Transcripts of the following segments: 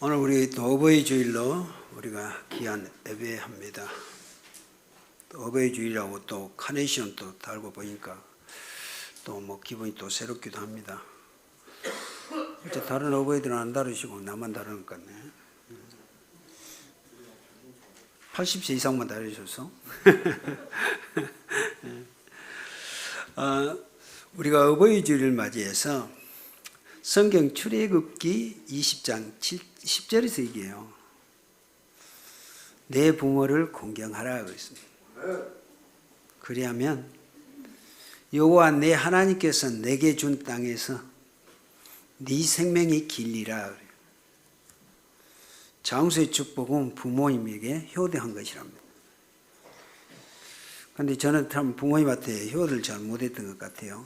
오늘 우리 또 어버이 주일로 우리가 귀한 예배합니다. 또 어버이 주일이라고 또 카네이션 또 달고 보니까 또 뭐 기분이 또 새롭기도 합니다. 어째 다른 어버이들은 안 다르시고 나만 다른 것 같네. 80세 이상만 다르셔서. 우리가 어버이 주일을 맞이해서 성경 출애굽기 20장 10절에서 얘기해요. 내 부모를 공경하라 그랬습니다. 그리하면 여호와 내 하나님께서 내게 준 땅에서 네 생명이 길리라 그래요. 장수의 축복은 부모님에게 효도한 것이랍니다. 그런데 저는 참 부모님한테 효도를 잘 못했던 것 같아요.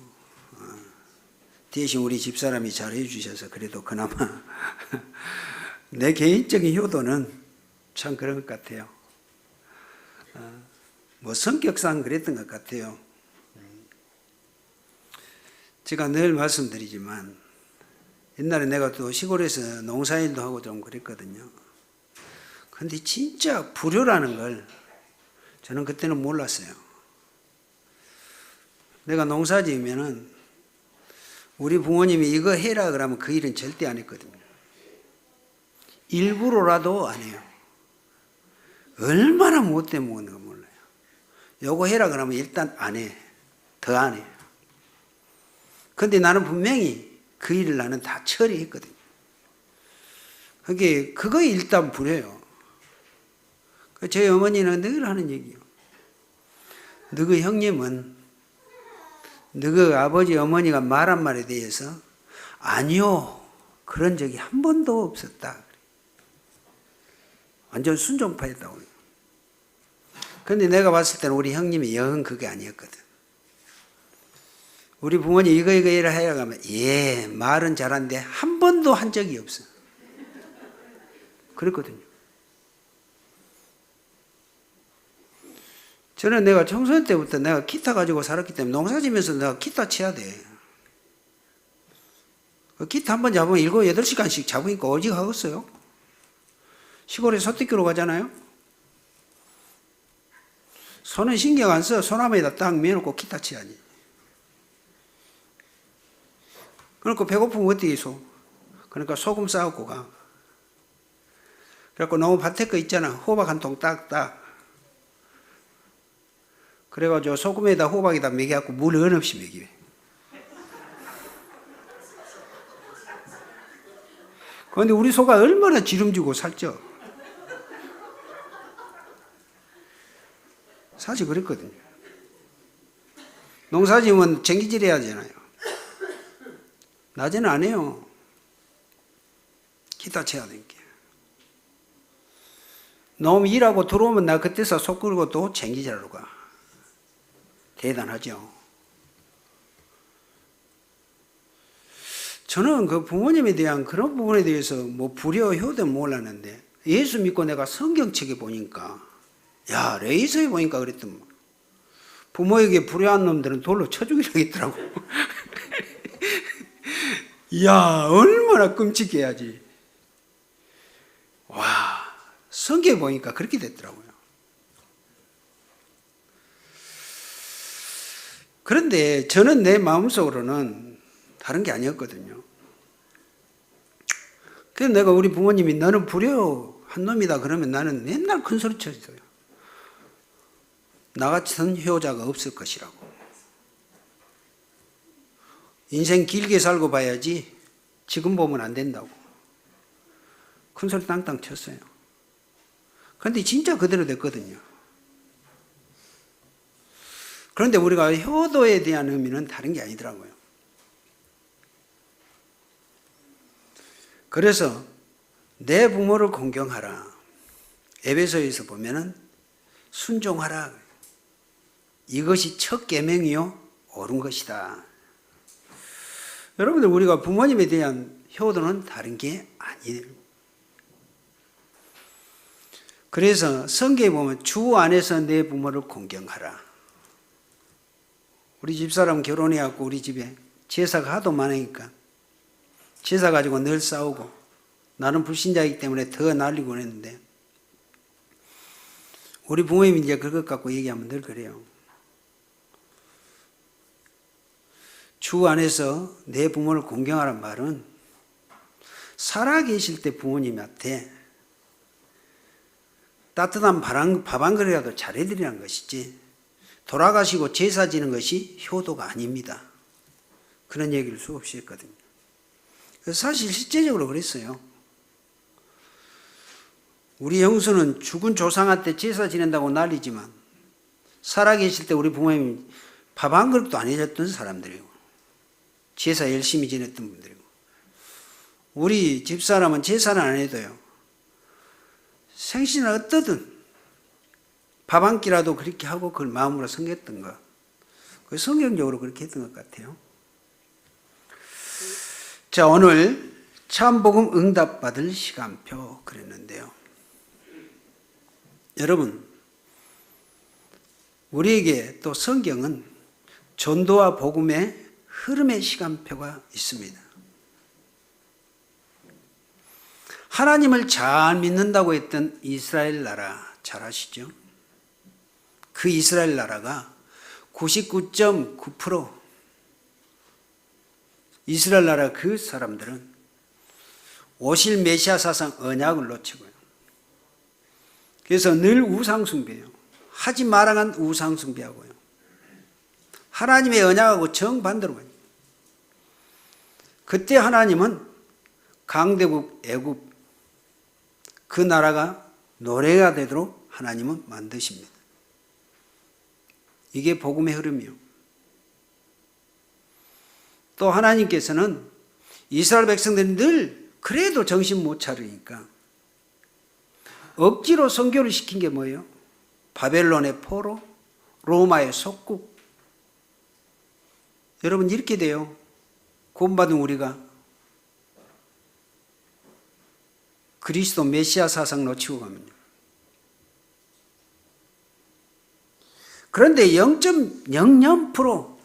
대신 우리 집사람이 잘 해주셔서 그래도 그나마 내 개인적인 효도는 참 그런 것 같아요. 뭐 성격상 그랬던 것 같아요. 제가 늘 말씀드리지만 옛날에 내가 또 시골에서 농사일도 하고 좀 그랬거든요. 근데 진짜 불효라는 걸 저는 그때는 몰랐어요. 내가 농사 지으면은 우리 부모님이 이거 해라 그러면 그 일은 절대 안 했거든요. 일부러라도 안 해요. 얼마나 못돼 먹는가 몰라요. 요거 해라 그러면 일단 안 해. 더 안 해요. 근데 나는 분명히 그 일을 나는 다 처리했거든요. 그거 일단 불해요. 저희 어머니는 늘 하는 얘기예요. 너희 형님은 너희 아버지 어머니가 말한 말에 대해서 아니요 그런 적이 한 번도 없었다. 완전 순종파였다고. 그런데 내가 봤을 때는 우리 형님이 영 그게 아니었거든. 우리 부모님 이거 이라 해라 하면 예 말은 잘하는데 한 번도 한 적이 없어. 그랬거든요. 저는 내가 청소년 때부터 내가 기타 가지고 살았기 때문에 농사 지면서 내가 기타 쳐야 돼. 기타 한 번 잡으면 7, 8시간씩 잡으니까 오직 하겠어요. 시골에 소띠기로 가잖아요. 손은 신경 안 써. 소나무에다 딱 매놓고 기타 쳐야지. 그러니까 배고프면 어떻게 해서? 그러니까 소금 싸갖고 가. 그래갖고 너무 밭에 거 있잖아. 호박 한 통 딱딱. 그래가지고 소금에다 호박에다 먹여갖고 물 은없이 먹여. 그런데 우리 소가 얼마나 지름지고 살쪄. 사실 그랬거든요. 농사 지으면 쟁기질 해야 되잖아요. 낮에는 안 해요. 기타 쳐야 되니까. 너무 일하고 들어오면 나 그때서 속 끓고 또 쟁기질하러 가. 대단하죠. 저는 그 부모님에 대한 그런 부분에 대해서 뭐 불효, 효도는 몰랐는데 예수 믿고 내가 성경책에 보니까 야 레이서에 보니까 그랬더만 부모에게 불효한 놈들은 돌로 쳐 죽이라고 했더라고. 이야 얼마나 끔찍해야지. 와 성경에 보니까 그렇게 됐더라고요. 그런데 저는 내 마음속으로는 다른 게 아니었거든요. 그래서 내가 우리 부모님이 너는 불효한 놈이다 그러면 나는 맨날 큰 소리 쳤어요. 나같은 효자가 없을 것이라고. 인생 길게 살고 봐야지 지금 보면 안 된다고. 큰 소리 땅땅 쳤어요. 그런데 진짜 그대로 됐거든요. 그런데 우리가 효도에 대한 의미는 다른 게 아니더라고요. 그래서 내 부모를 공경하라. 에베소에서 보면은 순종하라. 이것이 첫 계명이요 옳은 것이다. 여러분들 우리가 부모님에 대한 효도는 다른 게 아니에요. 그래서 성경에 보면 주 안에서 내 부모를 공경하라. 우리 집사람 결혼해갖고 우리 집에 제사가 하도 많으니까 제사 가지고 늘 싸우고 나는 불신자이기 때문에 더 날리고 그랬는데, 우리 부모님이 이제 그것 갖고 얘기하면 늘 그래요. 주 안에서 내 부모를 공경하란 말은 살아계실 때 부모님한테 따뜻한 밥 한 그릇이라도 잘해드리라는 것이지, 돌아가시고 제사 지는 것이 효도가 아닙니다. 그런 얘기를 수없이 했거든요. 그래서 사실 실제적으로 그랬어요. 우리 형수는 죽은 조상한테 제사 지낸다고 난리지만 살아계실 때 우리 부모님이 밥 한 그릇도 안 해줬던 사람들이고 제사 열심히 지냈던 분들이고, 우리 집사람은 제사는 안 해도요, 생신을 어떠든 밥 한 끼라도 그렇게 하고 그걸 마음으로 섬겼던 것, 그 성경적으로 그렇게 했던 것 같아요. 자, 오늘 참복음 응답받을 시간표 그랬는데요. 여러분, 우리에게 또 성경은 전도와 복음의 흐름의 시간표가 있습니다. 하나님을 잘 믿는다고 했던 이스라엘 나라 잘 아시죠? 그 이스라엘 나라가 99.9% 이스라엘 나라 그 사람들은 오실 메시아 사상 언약을 놓치고요. 그래서 늘 우상숭배해요. 하지 말아간 우상숭배하고요. 하나님의 언약하고 정반대로 가요. 그때 하나님은 강대국 애굽 그 나라가 노래가 되도록 하나님은 만드십니다. 이게 복음의 흐름이요. 또 하나님께서는 이스라엘 백성들이 늘 그래도 정신 못 차리니까 억지로 선교를 시킨 게 뭐예요? 바벨론의 포로, 로마의 속국. 여러분, 이렇게 돼요. 구원받은 우리가 그리스도 메시아 사상 놓치고 가면요. 그런데 0.00%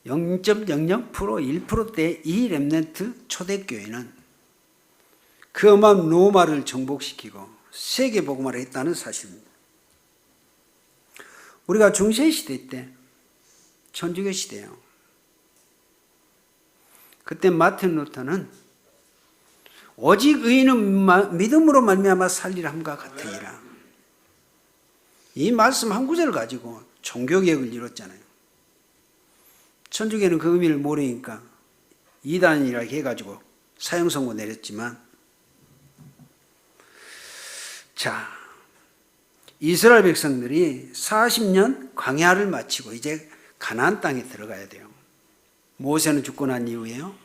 1%대 이 렘넌트 초대교회는 그 어마어마한 로마를 정복시키고 세계복음화를 했다는 사실입니다. 우리가 중세시대 때, 천주교 시대요, 그때 마틴 루터는 오직 의인은 믿음으로 말미암아 살리라 함과 같으니라, 이 말씀 한 구절을 가지고 종교개혁을 이뤘잖아요. 천주교는 그 의미를 모르니까 이단이라 해가지고 사형선고 내렸지만, 자, 이스라엘 백성들이 40년 광야를 마치고 이제 가나안 땅에 들어가야 돼요. 모세는 죽고 난 이후에요.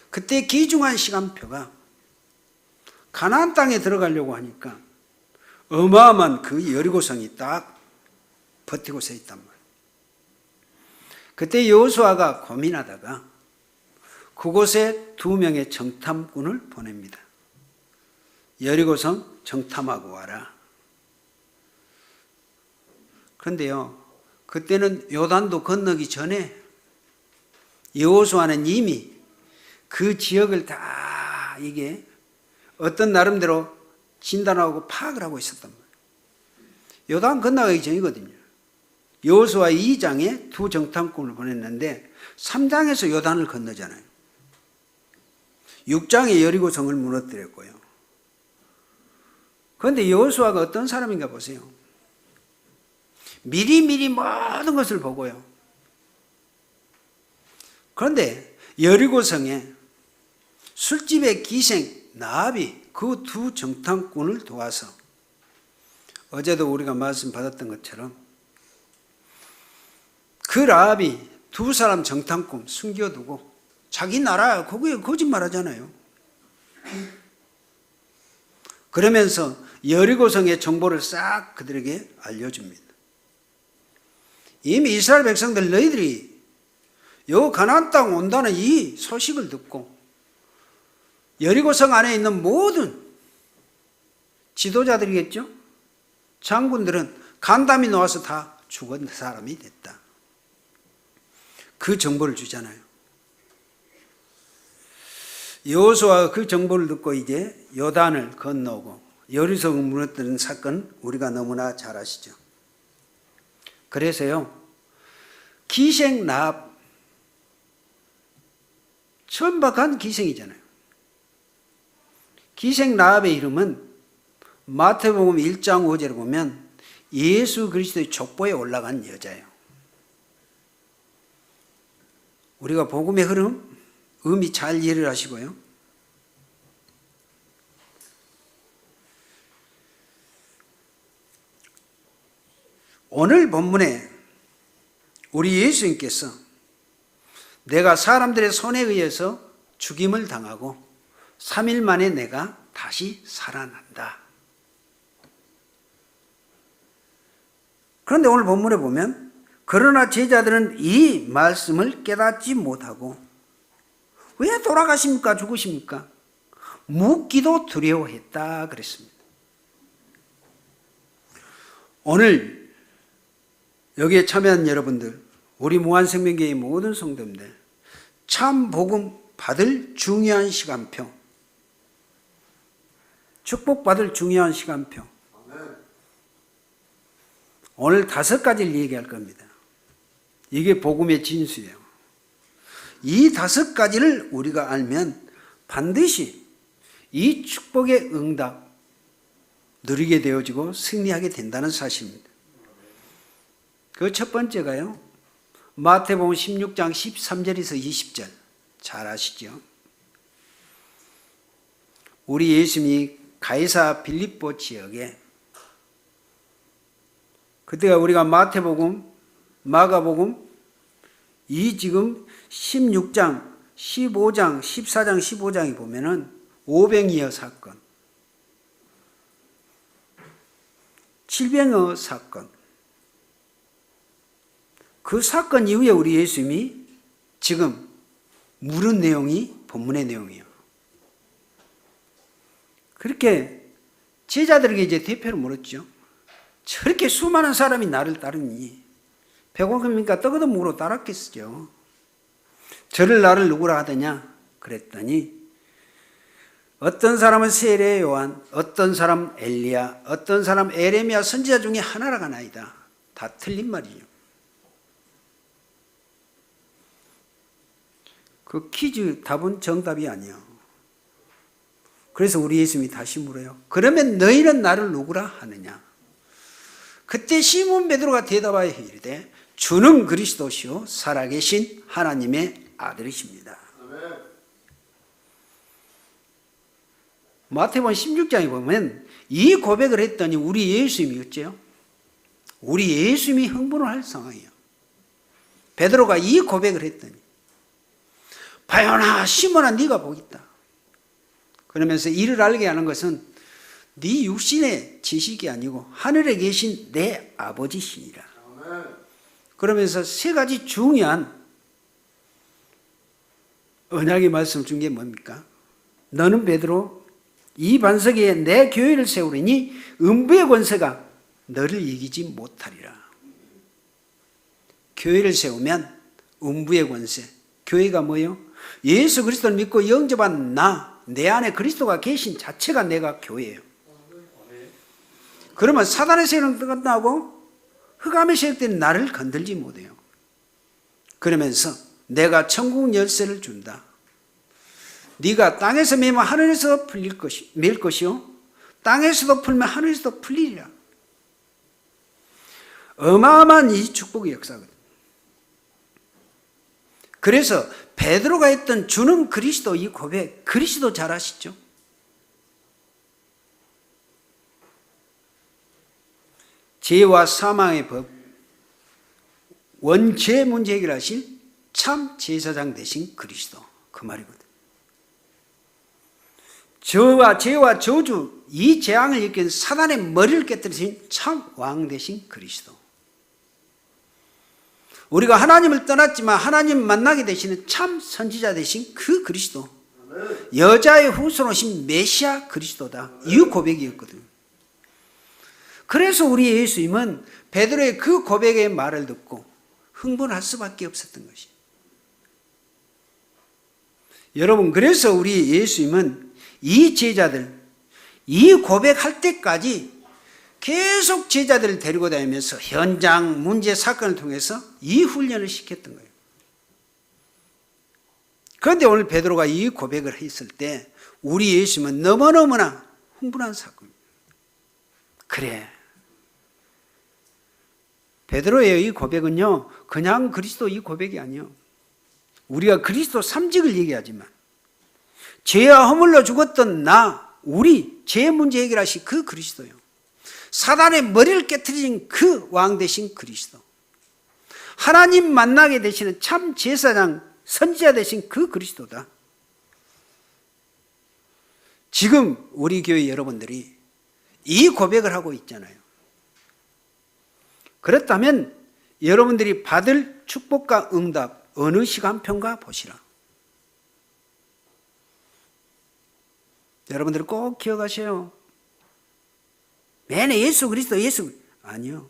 그때 귀중한 시간표가 가나안 땅에 들어가려고 하니까 어마어마한 그 여리고성이 딱 버티고 서 있단 말이에요. 그때 여호수아가 고민하다가 그곳에 2명의 정탐꾼을 보냅니다. 여리고성 정탐하고 와라. 그런데요, 그때는 요단도 건너기 전에 여호수아는 이미 그 지역을 다 이게 어떤 나름대로 진단하고 파악을 하고 있었단 말이에요. 요단 건너가기 전이거든요. 여호수아 2장에 2 정탐꾼을 보냈는데 3장에서 요단을 건너잖아요. 6장에 여리고성을 무너뜨렸고요. 그런데 여호수아가 어떤 사람인가 보세요. 미리미리 모든 것을 보고요. 그런데 여리고성에 술집의 기생 나합이 그 2 정탐꾼을 도와서, 어제도 우리가 말씀 받았던 것처럼 그 라합이 2 사람 정탐꾼 숨겨두고 자기 나라 거기에 거짓말하잖아요. 그러면서 여리고성의 정보를 싹 그들에게 알려줍니다. 이미 이스라엘 백성들 너희들이 요 가나안 땅 온다는 이 소식을 듣고 여리고성 안에 있는 모든 지도자들이겠죠? 장군들은 간담이 놓아서 다 죽은 사람이 됐다. 그 정보를 주잖아요. 여호수아가 그 정보를 듣고 이제 요단을 건너고 여리고성을 무너뜨린 사건 우리가 너무나 잘 아시죠. 그래서요, 기생 라합, 천박한 기생이잖아요. 기생 라합의 이름은 마태복음 1장 5절에 보면 예수 그리스도의 족보에 올라간 여자예요. 우리가 복음의 흐름, 의미 잘 이해를 하시고요. 오늘 본문에 우리 예수님께서 내가 사람들의 손에 의해서 죽임을 당하고 3일 만에 내가 다시 살아난다. 그런데 오늘 본문에 보면 그러나 제자들은 이 말씀을 깨닫지 못하고 왜 돌아가십니까? 죽으십니까? 묻기도 두려워했다 그랬습니다. 오늘 여기에 참여한 여러분들, 우리 무한생명교회의 모든 성도님들, 참 복음 받을 중요한 시간표, 축복받을 중요한 시간표, 오늘 5가지를 얘기할 겁니다. 이게 복음의 진수예요. 이 5가지를 우리가 알면 반드시 이 축복의 응답 누리게 되어지고 승리하게 된다는 사실입니다. 그 첫 번째가요, 마태복음 16장 13절에서 20절 잘 아시죠? 우리 예수님이 가이사 빌립보 지역에, 그때가 우리가 마태복음, 마가복음, 이 지금 16장, 15장, 14장, 15장에 보면은 오병이어 사건, 칠병어 사건, 그 사건 이후에 우리 예수님이 지금 물은 내용이 본문의 내용이에요. 그렇게 제자들에게 이제 대표로 물었죠. 저렇게 수많은 사람이 나를 따르니 배고픕니까? 떡 얻어 먹으러 따랐겠죠. 저를 나를 누구라 하더냐? 그랬더니 어떤 사람은 세례 요한, 어떤 사람 엘리야, 어떤 사람 에레미야 선지자 중에 하나라가 나이다. 다 틀린 말이죠. 그 퀴즈 답은 정답이 아니에요. 그래서 우리 예수님이 다시 물어요. 그러면 너희는 나를 누구라 하느냐? 그때 시몬 베드로가 대답하여 이르되 주는 그리스도시요 살아계신 하나님의 아들이십니다. 마태복음 16장에 보면 이 고백을 했더니 우리 예수님이 어째요? 우리 예수님이 흥분을 할 상황이에요. 베드로가 이 고백을 했더니 바요나 시몬아 네가 복있다. 그러면서 이를 알게 하는 것은 네 육신의 지식이 아니고 하늘에 계신 내 아버지시니라. 그러면서 3가지 중요한 언약의 말씀 준 게 뭡니까? 너는 베드로 이 반석 위에 내 교회를 세우리니 음부의 권세가 너를 이기지 못하리라. 교회를 세우면 음부의 권세, 교회가 뭐예요? 예수 그리스도를 믿고 영접한 나, 내 안에 그리스도가 계신 자체가 내가 교회예요. 그러면 사단의 세력은 끝나고 흑암의 세력들이 나를 건들지 못해요. 그러면서 내가 천국 열쇠를 준다. 네가 땅에서 매면 하늘에서 맬 것이요 땅에서도 풀면 하늘에서도 풀리리라. 어마어마한 이 축복의 역사거든. 그래서 베드로가 했던 주는 그리스도 이 고백, 그리스도 잘 아시죠? 죄와 사망의 법, 원죄 문제 해결하신 참 제사장 되신 그리스도, 그 말이거든. 죄와 저주, 이 재앙을 일으킨 사단의 머리를 깨뜨리신 참 왕 되신 그리스도. 우리가 하나님을 떠났지만 하나님 만나게 되시는 참 선지자 되신 그 그리스도, 여자의 후손 오신 메시아 그리스도다. 이 고백이었거든. 그래서 우리 예수님은 베드로의 그 고백의 말을 듣고 흥분할 수밖에 없었던 것이. 여러분, 그래서 우리 예수님은 이 제자들, 이 고백할 때까지 계속 제자들을 데리고 다니면서 현장, 문제, 사건을 통해서 이 훈련을 시켰던 거예요. 그런데 오늘 베드로가 이 고백을 했을 때 우리 예수님은 너무너무나 흥분한 사건입니다. 그래, 베드로의 이 고백은요, 그냥 그리스도 이 고백이 아니에요. 우리가 그리스도 삼직을 얘기하지만 죄와 허물로 죽었던 우리 죄 문제 해결하신 그 그리스도요, 사단의 머리를 깨트린 그 왕 되신 그리스도, 하나님 만나게 되시는 참 제사장, 선지자 되신 그 그리스도다. 지금 우리 교회 여러분들이 이 고백을 하고 있잖아요. 그렇다면 여러분들이 받을 축복과 응답 어느 시간표인가 보시라. 여러분들 꼭 기억하세요. 매일 예수 그리스도 아니요.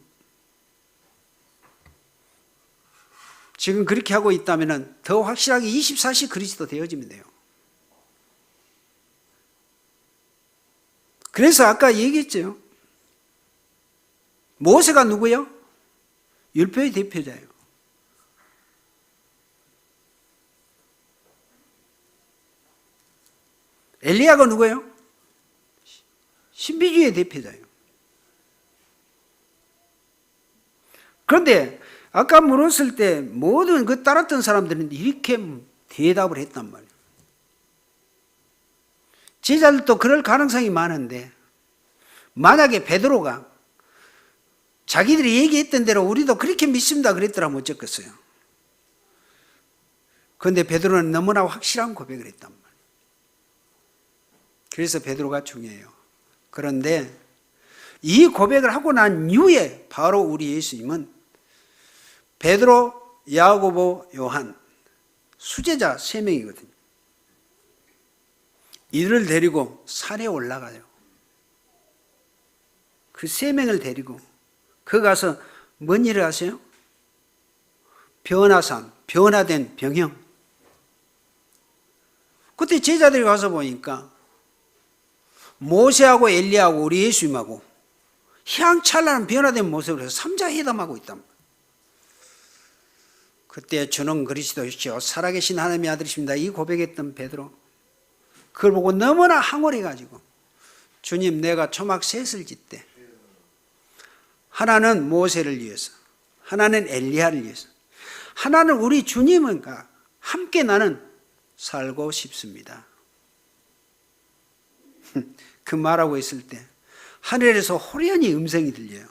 지금 그렇게 하고 있다면 더 확실하게 24시 그리스도 되어지면 돼요. 그래서 아까 얘기했죠. 모세가 누구요? 율법의 대표자예요. 엘리야가 누구예요? 신비주의의 대표자예요. 그런데 아까 물었을 때 모든 그 따랐던 사람들은 이렇게 대답을 했단 말이에요. 제자들도 그럴 가능성이 많은데 만약에 베드로가 자기들이 얘기했던 대로 우리도 그렇게 믿습니다 그랬더라면 어쩌겠어요. 그런데 베드로는 너무나 확실한 고백을 했단 말이에요. 그래서 베드로가 중요해요. 그런데 이 고백을 하고 난 이후에 바로 우리 예수님은 베드로, 야고보, 요한 수제자 3명이거든요. 이들을 데리고 산에 올라가요. 그 3명을 데리고 그 가서 뭔 일을 하세요? 변화산, 변화된 병영. 그때 제자들이 가서 보니까 모세하고 엘리야하고 우리 예수님하고 희양찬란한 변화된 모습으로 해서 삼자회담하고 있단 말이에요. 그때 주는 그리스도이시오 살아계신 하나님의 아들이십니다 이 고백했던 베드로, 그걸 보고 너무나 황홀해가지고 주님, 내가 초막 셋을 짓되 하나는 모세를 위해서, 하나는 엘리야를 위해서, 하나는 우리 주님과 함께 나는 살고 싶습니다. 그 말하고 있을 때 하늘에서 호련히 음성이 들려요.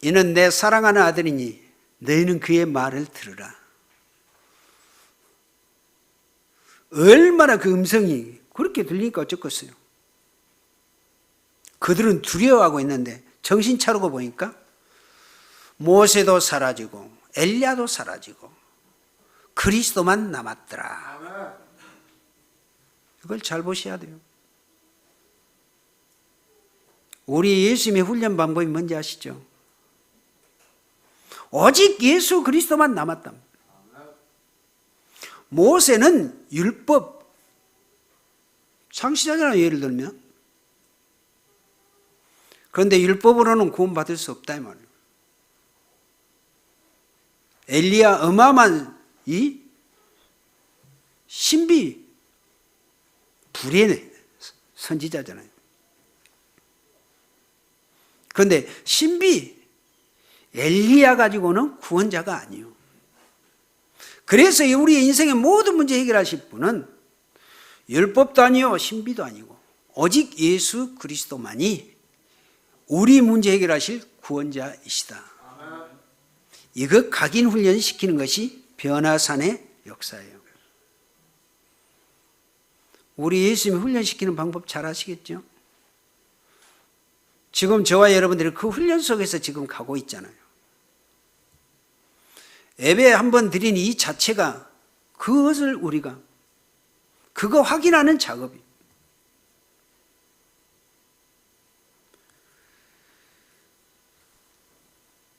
이는 내 사랑하는 아들이니 너희는 그의 말을 들으라. 얼마나 그 음성이 그렇게 들리니까 어쩌겠어요. 그들은 두려워하고 있는데 정신 차리고 보니까 모세도 사라지고 엘리야도 사라지고 그리스도만 남았더라. 이걸 잘 보셔야 돼요. 우리 예수님의 훈련 방법이 뭔지 아시죠? 오직 예수 그리스도만 남았다. 모세는 율법 창시자잖아요, 예를 들면. 그런데 율법으로는 구원받을 수 없다 이 말이에요. 엘리야 어마어마한 이 신비 불의 선지자잖아요. 그런데 신비 엘리야 가지고는 구원자가 아니에요. 그래서 우리의 인생의 모든 문제 해결하실 분은 율법도 아니요 신비도 아니고 오직 예수 그리스도만이 우리 문제 해결하실 구원자이시다. 이거 각인 훈련시키는 것이 변화산의 역사예요. 우리 예수님이 훈련시키는 방법 잘 아시겠죠? 지금 저와 여러분들이 그 훈련 속에서 지금 가고 있잖아요. 예배 한번 드린 이 자체가 그것을 우리가 그거 확인하는 작업이.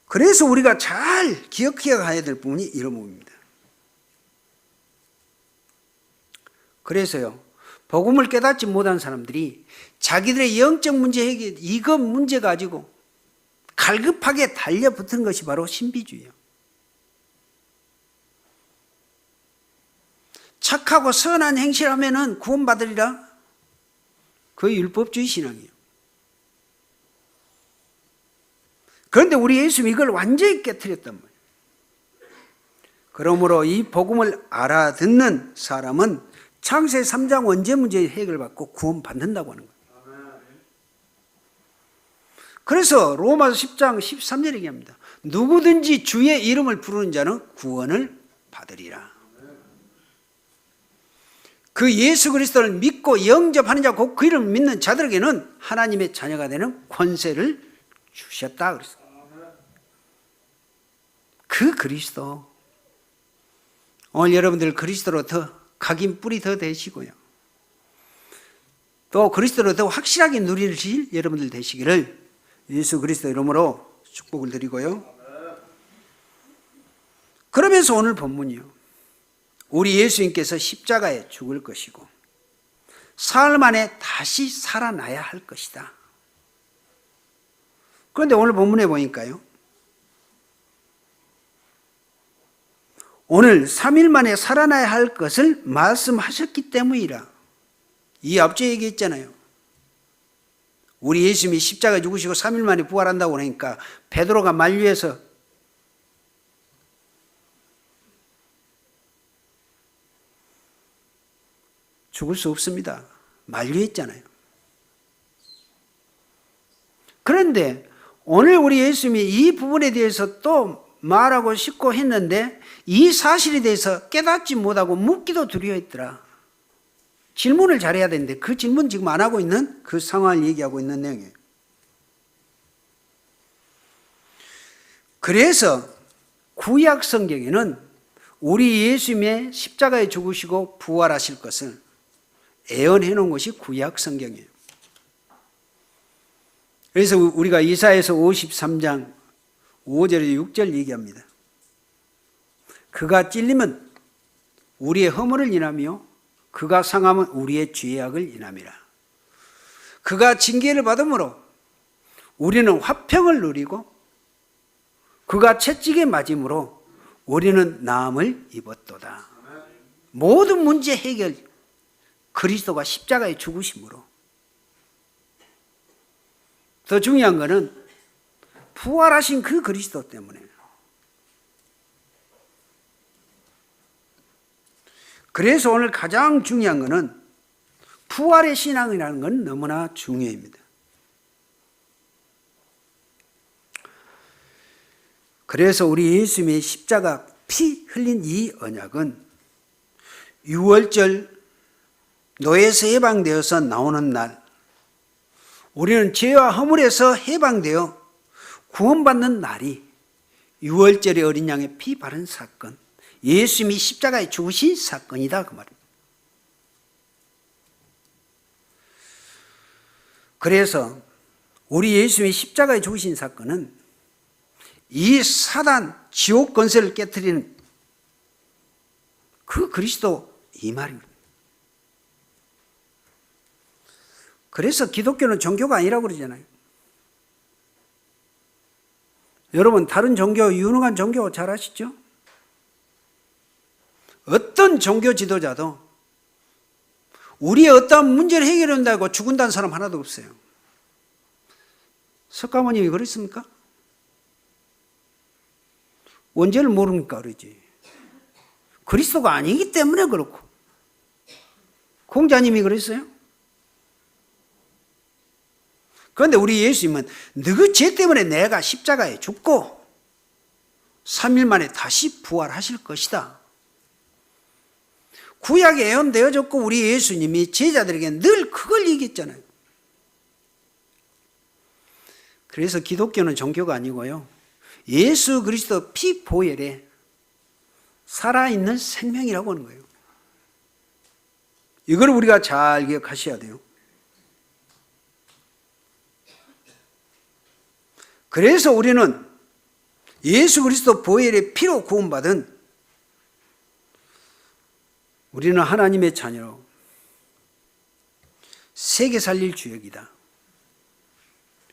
그래서 우리가 잘 기억해야 될 부분이 이런 부분입니다. 그래서요, 복음을 깨닫지 못한 사람들이 자기들의 영적 문제 해결, 이것 문제 가지고 갈급하게 달려붙는 것이 바로 신비주의예요. 착하고 선한 행실을 하면은 구원받으리라? 그게 율법주의 신앙이에요. 그런데 우리 예수님이 이걸 완전히 깨트렸단 말이에요. 그러므로 이 복음을 알아듣는 사람은 창세기 3장 원죄 문제의 해결받고 구원받는다고 하는 거예요. 그래서 로마서 10장 13절 얘기합니다. 누구든지 주의 이름을 부르는 자는 구원을 받으리라. 그 예수 그리스도를 믿고 영접하는 자, 곧 그 이름을 믿는 자들에게는 하나님의 자녀가 되는 권세를 주셨다 그랬어요. 그 그리스도, 오늘 여러분들 그리스도로 더 각인 뿌리 더 되시고요, 또 그리스도로 더 확실하게 누리실 여러분들 되시기를 예수 그리스도 이름으로 축복을 드리고요. 그러면서 오늘 본문이요, 우리 예수님께서 십자가에 죽을 것이고 사흘 만에 다시 살아나야 할 것이다. 그런데 오늘 본문에 보니까요, 오늘 3일 만에 살아나야 할 것을 말씀하셨기 때문이라. 이 앞서 얘기했잖아요. 우리 예수님이 십자가에 죽으시고 3일 만에 부활한다고 하니까 베드로가 만류해서 죽을 수 없습니다. 만류했잖아요. 그런데 오늘 우리 예수님이 이 부분에 대해서 또 말하고 싶고 했는데 이 사실에 대해서 깨닫지 못하고 묻기도 두려워했더라. 질문을 잘해야 되는데 그 질문 지금 안 하고 있는 그 상황을 얘기하고 있는 내용이에요. 그래서 구약 성경에는 우리 예수님의 십자가에 죽으시고 부활하실 것을 예언해 놓은 것이 구약 성경이에요. 그래서 우리가 이사야서 53장 5절에서 6절 얘기합니다. 그가 찔리면 우리의 허물을 인하며 그가 상함은 우리의 죄악을 인함이라. 그가 징계를 받음으로 우리는 화평을 누리고 그가 채찍에 맞음으로 우리는 나음을 입었도다. 모든 문제 해결, 그리스도가 십자가에 죽으심으로. 더 중요한 것은 부활하신 그 그리스도 때문에. 그래서 오늘 가장 중요한 것은 부활의 신앙이라는 건 너무나 중요합니다. 그래서 우리 예수님의 십자가 피 흘린 이 언약은 유월절 노예에서 해방되어서 나오는 날, 우리는 죄와 허물에서 해방되어 구원받는 날이 유월절의 어린 양의 피 바른 사건, 예수님이 십자가에 죽으신 사건이다 그 말입니다. 그래서 우리 예수님이 십자가에 죽으신 사건은 이 사단 지옥 권세를 깨트리는 그 그리스도 이 말입니다. 그래서 기독교는 종교가 아니라고 그러잖아요. 여러분 다른 종교, 유능한 종교 잘 아시죠? 어떤 종교 지도자도 우리의 어떤 문제를 해결한다고 죽은다는 사람 하나도 없어요. 석가모님이 그랬습니까? 원죄를 모르니까 그러지. 그리스도가 아니기 때문에 그렇고. 공자님이 그랬어요? 그런데 우리 예수님은 너 죄 때문에 내가 십자가에 죽고 3일 만에 다시 부활하실 것이다. 구약에 예언되어졌고 우리 예수님이 제자들에게 늘 그걸 얘기했잖아요. 그래서 기독교는 종교가 아니고요, 예수 그리스도 피 보혈에 살아있는 생명이라고 하는 거예요. 이걸 우리가 잘 기억하셔야 돼요. 그래서 우리는 예수 그리스도 보혈의 피로 구원받은 우리는 하나님의 자녀로 세계 살릴 주역이다.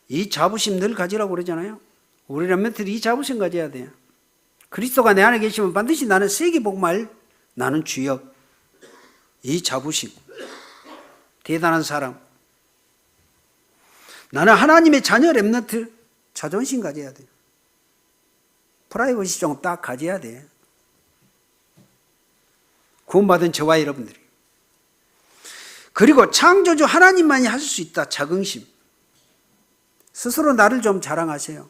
이 자부심 늘 가지라고 그러잖아요. 우리 렘넌트들이 이 자부심 가져야 돼요. 그리스도가 내 안에 계시면 반드시 나는 세계 복음할 나는 주역. 이 자부심. 대단한 사람. 나는 하나님의 자녀 렘넌트. 자존심 가져야 돼요. 프라이버시 좀 딱 가져야 돼. 구원받은 저와 여러분들이. 그리고 창조주 하나님만이 하실 수 있다. 자긍심. 스스로 나를 좀 자랑하세요.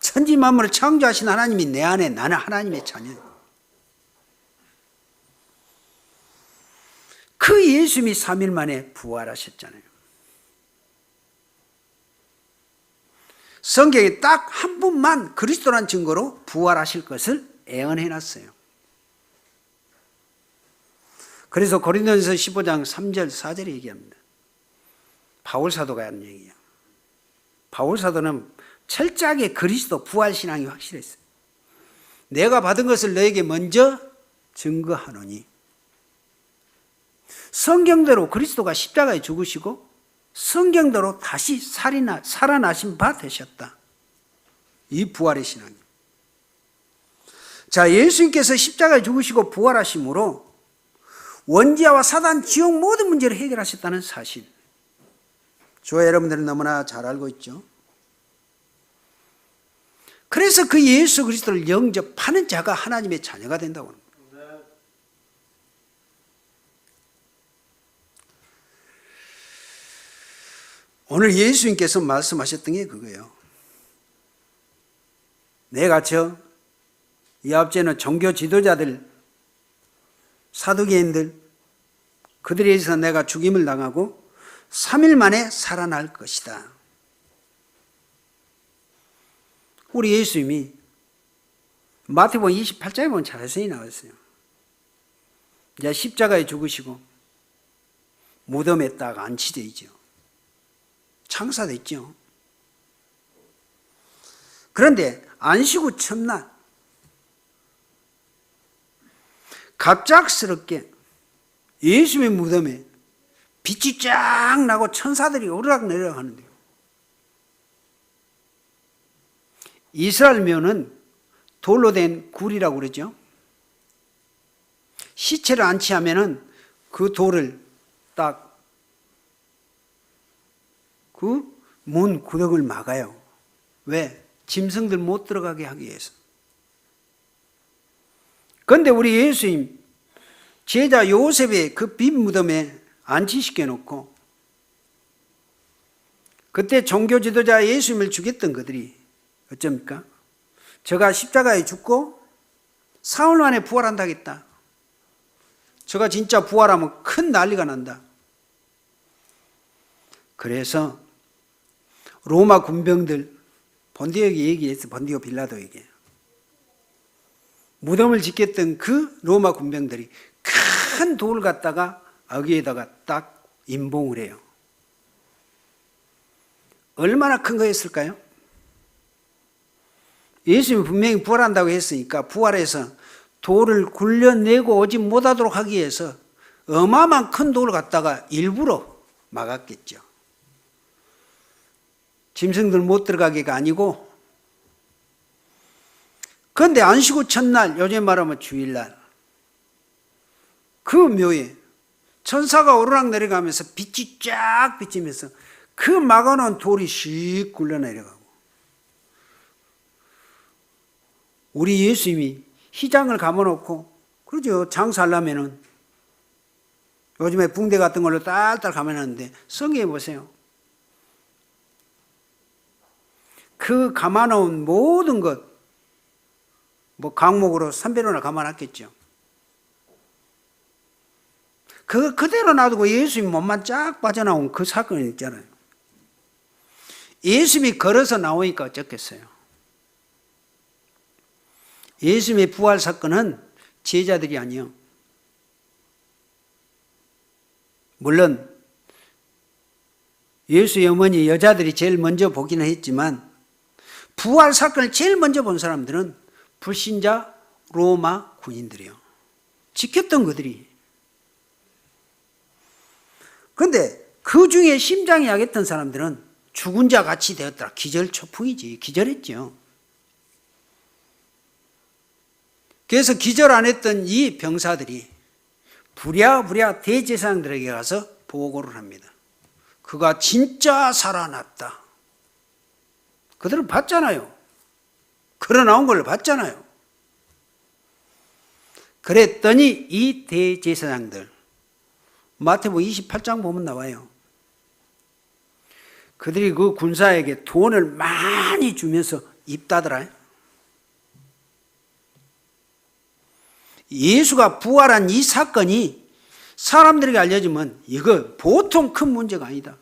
천지 만물을 창조하신 하나님이 내 안에, 나는 하나님의 자녀예요. 그 예수님이 3일 만에 부활하셨잖아요. 성경에 딱 한 분만 그리스도란 증거로 부활하실 것을 예언해놨어요. 그래서 고린도전서 15장 3절 4절에 얘기합니다. 바울 사도가 하는 얘기예요. 바울 사도는 철저하게 그리스도 부활신앙이 확실했어요. 내가 받은 것을 너에게 먼저 증거하노니 성경대로 그리스도가 십자가에 죽으시고 성경대로 다시 살아나신 바 되셨다. 이 부활의 신앙이에요. 자, 예수님께서 십자가에 죽으시고 부활하심으로 원죄와 사단, 지옥 모든 문제를 해결하셨다는 사실. 저와 여러분들은 너무나 잘 알고 있죠. 그래서 그 예수 그리스도를 영접하는 자가 하나님의 자녀가 된다고 합니다. 오늘 예수님께서 말씀하셨던 게 그거예요. 내가 이 앞에는 종교 지도자들, 사두개인들, 그들에 의해서 내가 죽임을 당하고 3일 만에 살아날 것이다. 우리 예수님이 마태복음 28장에 보면 자세히 나왔어요. 이제 십자가에 죽으시고 무덤에 딱 안치되어 있죠. 창사됐죠. 그런데 안식 첫날 갑작스럽게 예수님의 무덤에 빛이 쫙 나고 천사들이 오르락 내리락 하는데요. 이스라엘 묘는 돌로 된 굴이라고 그러죠. 시체를 안치하면은 그 돌을 딱 그 문 구덩을 막아요. 왜? 짐승들 못 들어가게 하기 위해서. 그런데 우리 예수님 제자 요셉의 그 빈 무덤에 안치시켜 놓고 그때 종교 지도자 예수님을 죽였던 그들이 어쩝니까? 저가 십자가에 죽고 사흘 만에 부활한다겠다. 저가 진짜 부활하면 큰 난리가 난다. 그래서 로마 군병들, 본디오에게 얘기했어. 본디오 빌라도에게. 무덤을 짓겠던 그 로마 군병들이 큰 돌을 갖다가 여기에다가 딱 임봉을 해요. 얼마나 큰 거였을까요? 예수님이 분명히 부활한다고 했으니까 부활해서 돌을 굴려내고 오지 못하도록 하기 위해서 어마어마한 큰 돌을 갖다가 일부러 막았겠죠. 짐승들 못 들어가기가 아니고. 그런데 안식 후 첫날, 요즘 말하면 주일날, 그 묘에 천사가 오르락 내려가면서 빛이 쫙 비치면서 그 막아놓은 돌이 씩 굴러내려가고, 우리 예수님이 휘장을 감아놓고, 그러죠. 장사하려면은 요즘에 붕대 같은 걸로 딸딸 감아놨는데 성경에 보세요. 그 감아놓은 모든 것, 뭐 강목으로 선배로나 감아놨겠죠. 그거 그대로 놔두고 예수님 몸만 쫙 빠져나온 그 사건이 있잖아요. 예수님이 걸어서 나오니까 어쩌겠어요. 예수님의 부활 사건은 제자들이 아니요. 물론 예수의 어머니 여자들이 제일 먼저 보기는 했지만 부활 사건을 제일 먼저 본 사람들은 불신자 로마 군인들이요. 지켰던 그들이. 그런데 그 중에 심장이 약했던 사람들은 죽은 자 같이 되었더라. 기절초풍이지. 기절했죠. 그래서 기절 안 했던 이 병사들이 부랴부랴 대제사장들에게 가서 보고를 합니다. 그가 진짜 살아났다. 그들은 봤잖아요. 걸어 나온 걸 봤잖아요. 그랬더니 이 대제사장들, 마태복음 28장 보면 나와요. 그들이 그 군사에게 돈을 많이 주면서 입다더라. 예수가 부활한 이 사건이 사람들에게 알려지면 이거 보통 큰 문제가 아니다.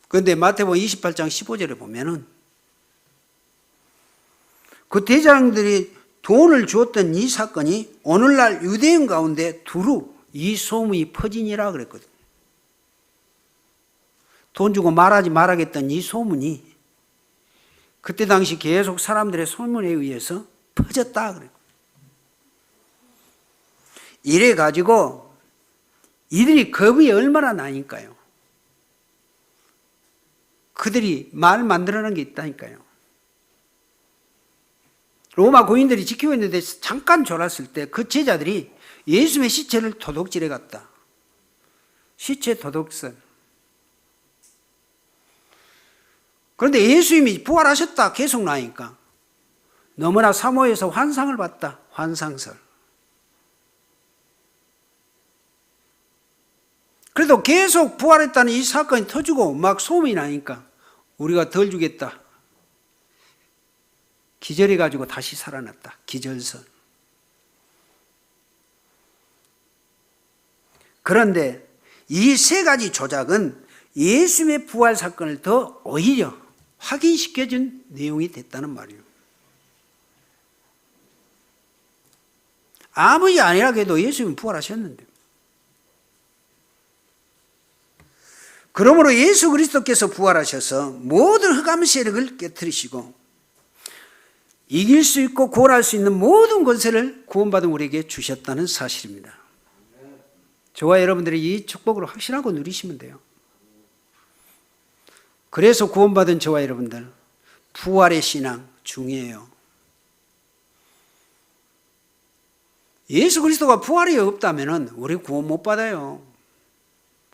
그런데 마태복음 28장 15절에 보면은 그 대장들이 돈을 주었던 이 사건이 오늘날 유대인 가운데 두루 이 소문이 퍼지니라 그랬거든요. 돈 주고 말하지 말아겠던 이 소문이 그때 당시 계속 사람들의 소문에 의해서 퍼졌다 그래요. 이래 가지고 이들이 겁이 얼마나 나니까요. 그들이 말 만들어낸 게 있다니까요. 로마 고인들이 지키고 있는데 잠깐 졸았을 때 그 제자들이 예수님의 시체를 도둑질해 갔다. 시체 도둑질. 그런데 예수님이 부활하셨다 계속 나니까 너무나 사모해서 환상을 봤다. 환상설. 그래도 계속 부활했다는 이 사건이 터지고 막 소문이 나니까 우리가 덜 주겠다. 기절해가지고 다시 살아났다. 기절선. 그런데 이 세 가지 조작은 예수님의 부활 사건을 더 오히려 확인시켜준 내용이 됐다는 말이에요. 아무리 아니라 해도 예수님은 부활하셨는데. 그러므로 예수 그리스도께서 부활하셔서 모든 흑암 세력을 깨뜨리시고 이길 수 있고 구원할 수 있는 모든 권세를 구원받은 우리에게 주셨다는 사실입니다. 저와 여러분들이 이 축복을 확신하고 누리시면 돼요. 그래서 구원받은 저와 여러분들 부활의 신앙 중요해요. 예수 그리스도가 부활이 없다면 우리 구원 못 받아요.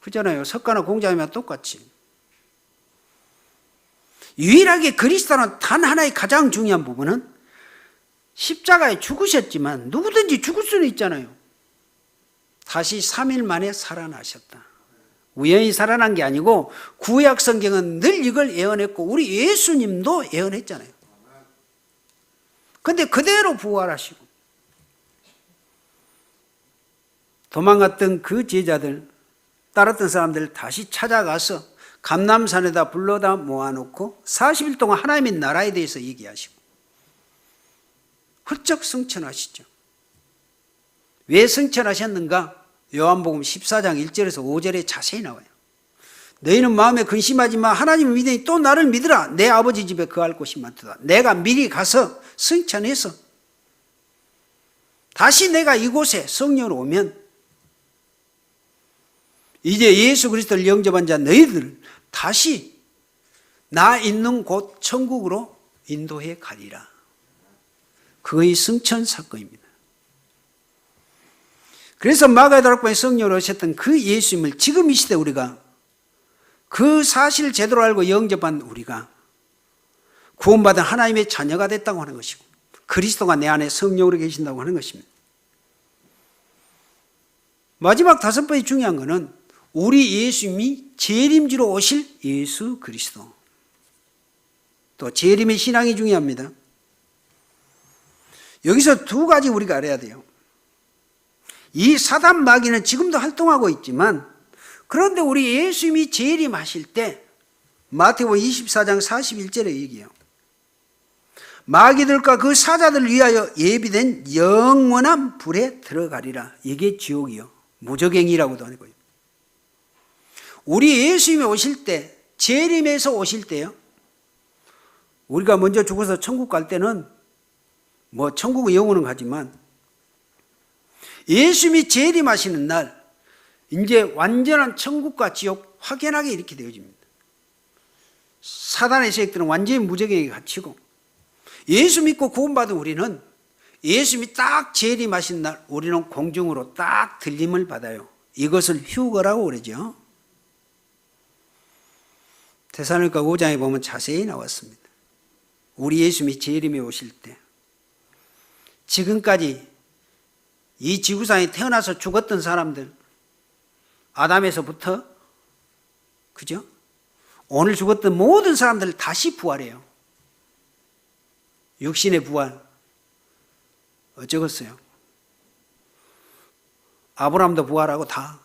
그렇잖아요. 석가나 공자하면 똑같이. 유일하게 그리스도는 단 하나의 가장 중요한 부분은 십자가에 죽으셨지만 누구든지 죽을 수는 있잖아요. 다시 3일 만에 살아나셨다. 우연히 살아난 게 아니고 구약 성경은 늘 이걸 예언했고 우리 예수님도 예언했잖아요. 그런데 그대로 부활하시고 도망갔던 그 제자들, 따랐던 사람들을 다시 찾아가서 감람산에다 불러다 모아놓고 40일 동안 하나님의 나라에 대해서 얘기하시고 훌쩍 승천하시죠. 왜 승천하셨는가? 요한복음 14장 1절에서 5절에 자세히 나와요. 너희는 마음에 근심하지만 하나님을 믿으니 또 나를 믿으라. 내 아버지 집에 거할 곳이 많도다. 내가 미리 가서 승천해서 다시 내가 이곳에 성령으로 오면 이제 예수 그리스도를 영접한 자 너희들 다시 나 있는 곳 천국으로 인도해 가리라. 그의 승천 사건입니다. 그래서 마가다락방에 성령으로 오셨던 그 예수님을 지금 이 시대 우리가 그 사실을 제대로 알고 영접한 우리가 구원받은 하나님의 자녀가 됐다고 하는 것이고 그리스도가 내 안에 성령으로 계신다고 하는 것입니다. 마지막 다섯 번째 중요한 것은 우리 예수님이 재림지로 오실 예수 그리스도. 또 재림의 신앙이 중요합니다. 여기서 두 가지 우리가 알아야 돼요. 이 사단 마귀는 지금도 활동하고 있지만 그런데 우리 예수님이 재림하실 때 마태복음 24장 41절에 얘기해요. 마귀들과 그 사자들을 위하여 예비된 영원한 불에 들어가리라. 이게 지옥이요. 무저갱이라고도 하는 거예요. 우리 예수님이 오실 때, 재림에서 오실 때요. 우리가 먼저 죽어서 천국 갈 때는 뭐 천국의 영혼은 가지만 예수님이 재림하시는 날 이제 완전한 천국과 지옥 확연하게 이렇게 되어집니다. 사단의 세력들은 완전히 무적에게 갇히고 예수 믿고 구원받은 우리는 예수님이 딱 재림하신 날 우리는 공중으로 딱 들림을 받아요. 이것을 휴거라고 그러죠. 데살로니가 5장에 보면 자세히 나왔습니다. 우리 예수님이 재림에 오실 때 지금까지 이 지구상에 태어나서 죽었던 사람들 아담에서부터 그죠? 오늘 죽었던 모든 사람들 다시 부활해요. 육신의 부활 어쩌겠어요? 아브라함도 부활하고 다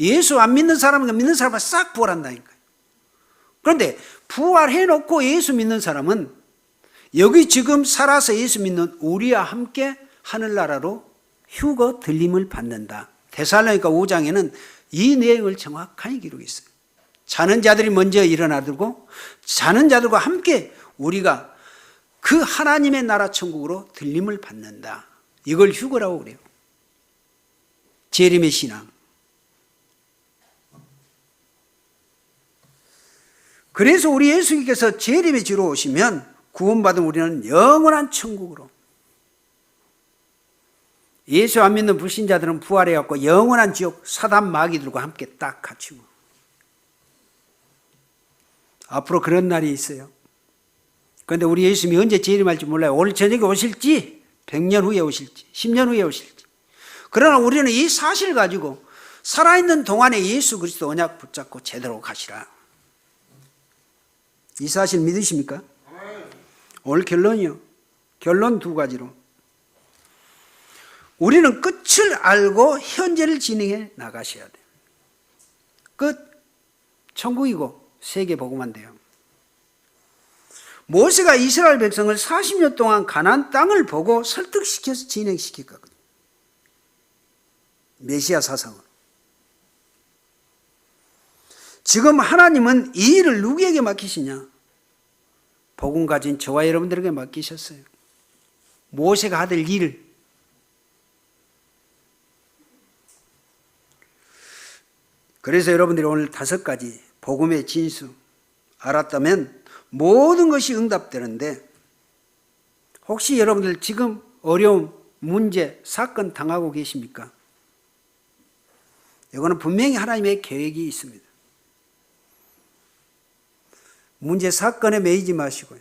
예수 안 믿는 사람은 믿는 사람은 싹 부활한다니까요. 그런데 부활해놓고 예수 믿는 사람은 여기 지금 살아서 예수 믿는 우리와 함께 하늘나라로 휴거 들림을 받는다. 데살로니가 5장에는 이 내용을 정확하게 기록했어요. 자는 자들이 먼저 일어나들고 자는 자들과 함께 우리가 그 하나님의 나라 천국으로 들림을 받는다. 이걸 휴거라고 그래요. 재림의 신앙. 그래서 우리 예수님께서 재림에 지러 오시면 구원받은 우리는 영원한 천국으로, 예수 안 믿는 불신자들은 부활해갖고 영원한 지옥 사단 마귀들과 함께 딱 갇히고, 앞으로 그런 날이 있어요. 그런데 우리 예수님이 언제 재림할지 몰라요. 오늘 저녁에 오실지 100년 후에 오실지 10년 후에 오실지. 그러나 우리는 이 사실을 가지고 살아있는 동안에 예수 그리스도 언약 붙잡고 제대로 가시라. 이 사실 믿으십니까? 오늘 결론이요. 결론 두 가지로. 우리는 끝을 알고 현재를 진행해 나가셔야 돼요. 끝. 천국이고 세계 복음만 돼요. 모세가 이스라엘 백성을 40년 동안 가나안 땅을 보고 설득시켜서 진행시켰거든요. 메시아 사상을. 지금 하나님은 이 일을 누구에게 맡기시냐? 복음 가진 저와 여러분들에게 맡기셨어요. 모세가 하던 일을. 그래서 여러분들이 오늘 5가지 복음의 진수 알았다면 모든 것이 응답되는데, 혹시 여러분들 지금 어려움, 문제, 사건 당하고 계십니까? 이거는 분명히 하나님의 계획이 있습니다. 문제, 사건에 매이지 마시고요.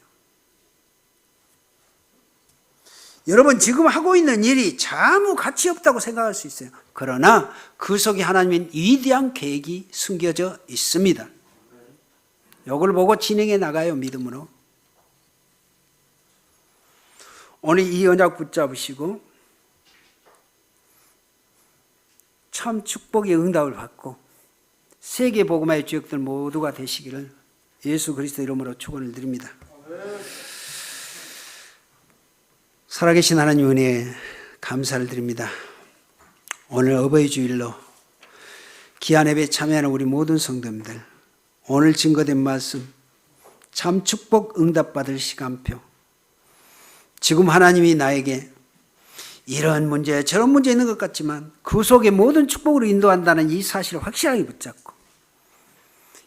여러분 지금 하고 있는 일이 아무 가치 없다고 생각할 수 있어요. 그러나 그 속에 하나님의 위대한 계획이 숨겨져 있습니다. 이걸 보고 진행해 나가요, 믿음으로. 오늘 이 언약 붙잡으시고 참 축복의 응답을 받고 세계 복음화의 주역들 모두가 되시기를 예수 그리스도 이름으로 축원을 드립니다. 살아계신 하나님 은혜에 감사를 드립니다. 오늘 어버이 주일로 귀한 예배에 참여하는 우리 모든 성도님들, 오늘 증거된 말씀 참 축복 응답받을 시간표, 지금 하나님이 나에게 이런 문제 저런 문제 있는 것 같지만 그 속에 모든 축복으로 인도한다는 이 사실을 확실하게 붙잡고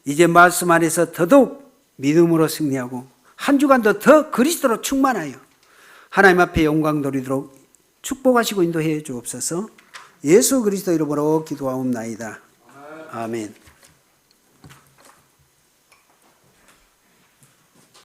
이제 말씀 안에서 더더욱 믿음으로 승리하고 한 주간도 더 그리스도로 충만하여 하나님 앞에 영광 돌리도록 축복하시고 인도해 주옵소서. 예수 그리스도 이름으로 기도하옵나이다. 아멘.